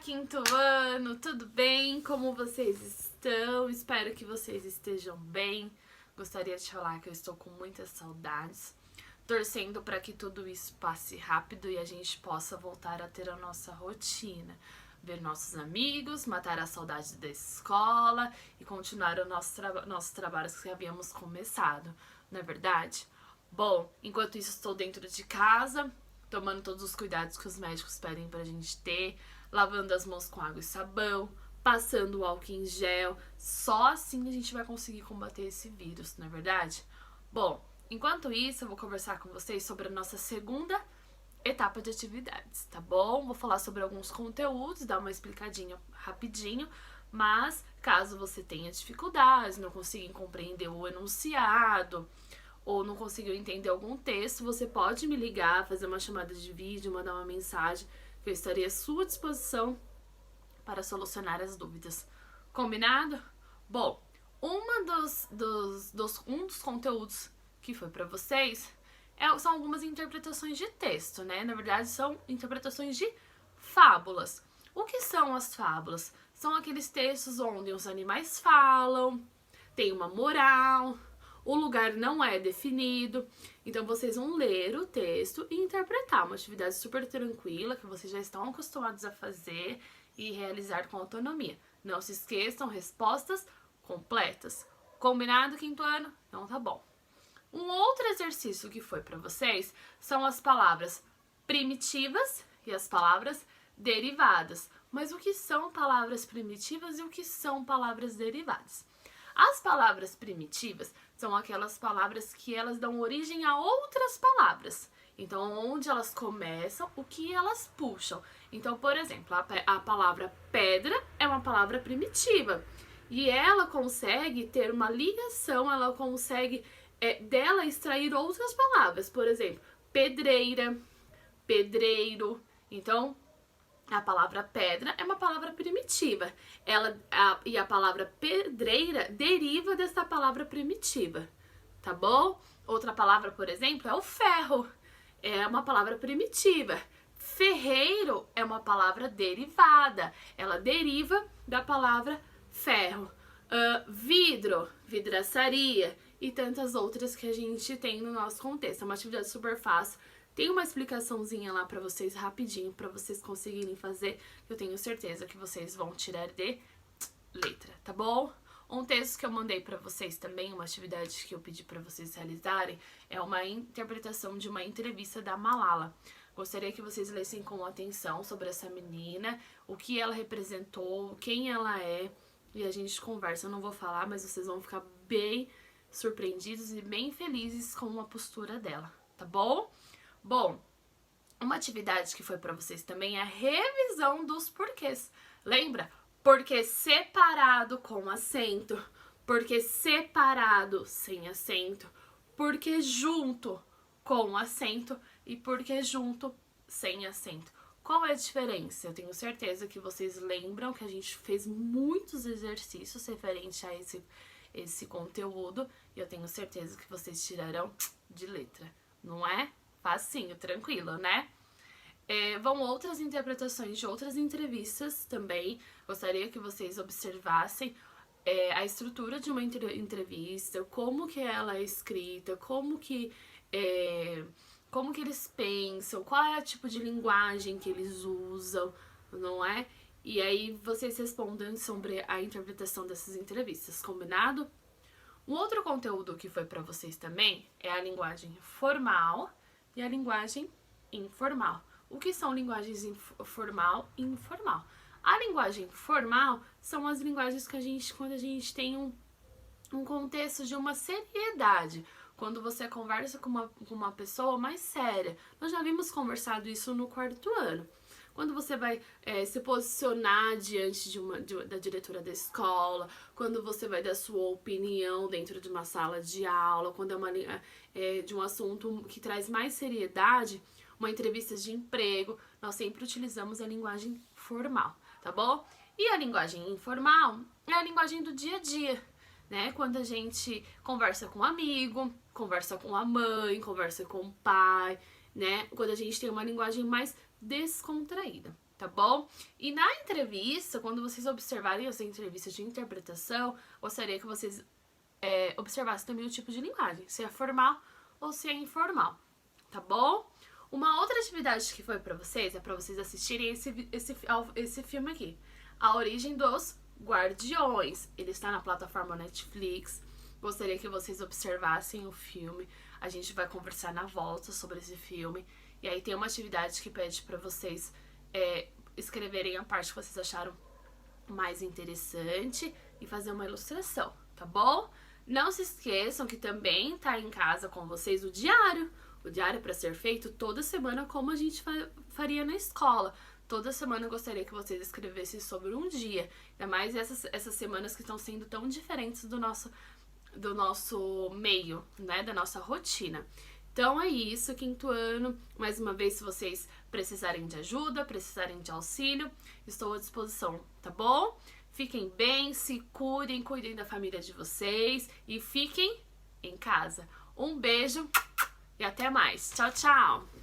quinto ano, tudo bem? Como vocês estão? Espero que vocês estejam bem. Gostaria de falar que eu estou com muitas saudades, torcendo para que tudo isso passe rápido e a gente possa voltar a ter a nossa rotina, ver nossos amigos, matar a saudade da escola e continuar os nossos trabalhos que havíamos começado, não é verdade? Bom, enquanto isso estou dentro de casa, tomando todos os cuidados que os médicos pedem pra gente ter, lavando as mãos com água e sabão, passando o álcool em gel. Só assim a gente vai conseguir combater esse vírus, não é verdade? Bom, enquanto isso eu vou conversar com vocês sobre a nossa segunda etapa de atividades, tá bom? Vou falar sobre alguns conteúdos, dar uma explicadinha rapidinho, mas caso você tenha dificuldades, não consiga compreender o enunciado, ou não conseguiu entender algum texto, você pode me ligar, fazer uma chamada de vídeo, mandar uma mensagem, que eu estarei à sua disposição para solucionar as dúvidas. Combinado? Bom, um dos conteúdos que foi para vocês são algumas interpretações de texto, né? Na verdade, são interpretações de fábulas. O que são as fábulas? São aqueles textos onde os animais falam, tem uma moral, o lugar não é definido, então vocês vão ler o texto e interpretar. Uma atividade super tranquila que vocês já estão acostumados a fazer e realizar com autonomia. Não se esqueçam, respostas completas. Combinado, quinto ano? Então tá bom. Um outro exercício que foi para vocês são as palavras primitivas e as palavras derivadas. Mas o que são palavras primitivas e o que são palavras derivadas? As palavras primitivas são aquelas palavras que elas dão origem a outras palavras. Então, onde elas começam, o que elas puxam. Então, por exemplo, a palavra pedra é uma palavra primitiva. E ela consegue ter uma ligação, ela consegue dela extrair outras palavras. Por exemplo, pedreira, pedreiro. Então, a palavra pedra é uma palavra primitiva. E a palavra pedreira deriva dessa palavra primitiva, tá bom? Outra palavra, por exemplo, é o ferro. É uma palavra primitiva. Ferreiro é uma palavra derivada. Ela deriva da palavra ferro. Vidro, vidraçaria e tantas outras que a gente tem no nosso contexto. É uma atividade super fácil. Tem uma explicaçãozinha lá pra vocês rapidinho, pra vocês conseguirem fazer. Eu tenho certeza que vocês vão tirar de letra, tá bom? Um texto que eu mandei pra vocês também, uma atividade que eu pedi pra vocês realizarem, é uma interpretação de uma entrevista da Malala. Gostaria que vocês lessem com atenção sobre essa menina, o que ela representou, quem ela é, e a gente conversa. Eu não vou falar, mas vocês vão ficar bem surpreendidos e bem felizes com a postura dela, tá bom? Bom, uma atividade que foi para vocês também é a revisão dos porquês. Lembra? Porque separado com acento, porque separado sem acento, porque junto com acento e porque junto sem acento. Qual é a diferença? Eu tenho certeza que vocês lembram que a gente fez muitos exercícios referente a esse conteúdo e eu tenho certeza que vocês tirarão de letra, não é? Facinho, tranquilo, né? Vão outras interpretações de outras entrevistas também. Gostaria que vocês observassem a estrutura de uma entrevista, como que ela é escrita, como que eles pensam, qual é o tipo de linguagem que eles usam, não é? E aí vocês respondam sobre a interpretação dessas entrevistas, combinado? Um outro conteúdo que foi para vocês também é a linguagem formal e a linguagem informal. O que são linguagens formal e informal? A linguagem formal são as linguagens que quando a gente tem um contexto de uma seriedade, quando você conversa com uma pessoa mais séria. Nós já vimos conversado isso no quarto ano. Quando você vai se posicionar diante da diretora da escola, quando você vai dar sua opinião dentro de uma sala de aula, quando é de um assunto que traz mais seriedade, uma entrevista de emprego, nós sempre utilizamos a linguagem formal, tá bom? E a linguagem informal é a linguagem do dia a dia, né? Quando a gente conversa com um amigo, conversa com a mãe, conversa com o pai, né? Quando a gente tem uma linguagem mais descontraída, tá bom? E na entrevista, quando vocês observarem as entrevistas de interpretação, gostaria que vocês observassem também o tipo de linguagem, se é formal ou se é informal, tá bom? Uma outra atividade que foi pra vocês é pra vocês assistirem esse filme aqui, A Origem dos Guardiões. Ele está na plataforma Netflix. Gostaria que vocês observassem o filme. A gente vai conversar na volta sobre esse filme. E aí tem uma atividade que pede pra vocês escreverem a parte que vocês acharam mais interessante e fazer uma ilustração, tá bom? Não se esqueçam que também tá em casa com vocês o diário. O diário para ser feito toda semana, como a gente faria na escola. Toda semana eu gostaria que vocês escrevessem sobre um dia. Ainda mais essas semanas que estão sendo tão diferentes do nosso meio, né? Da nossa rotina. Então é isso, quinto ano. Mais uma vez, se vocês precisarem de ajuda, precisarem de auxílio, estou à disposição, tá bom? Fiquem bem, se cuidem, cuidem da família de vocês e fiquem em casa. Um beijo e até mais. Tchau, tchau!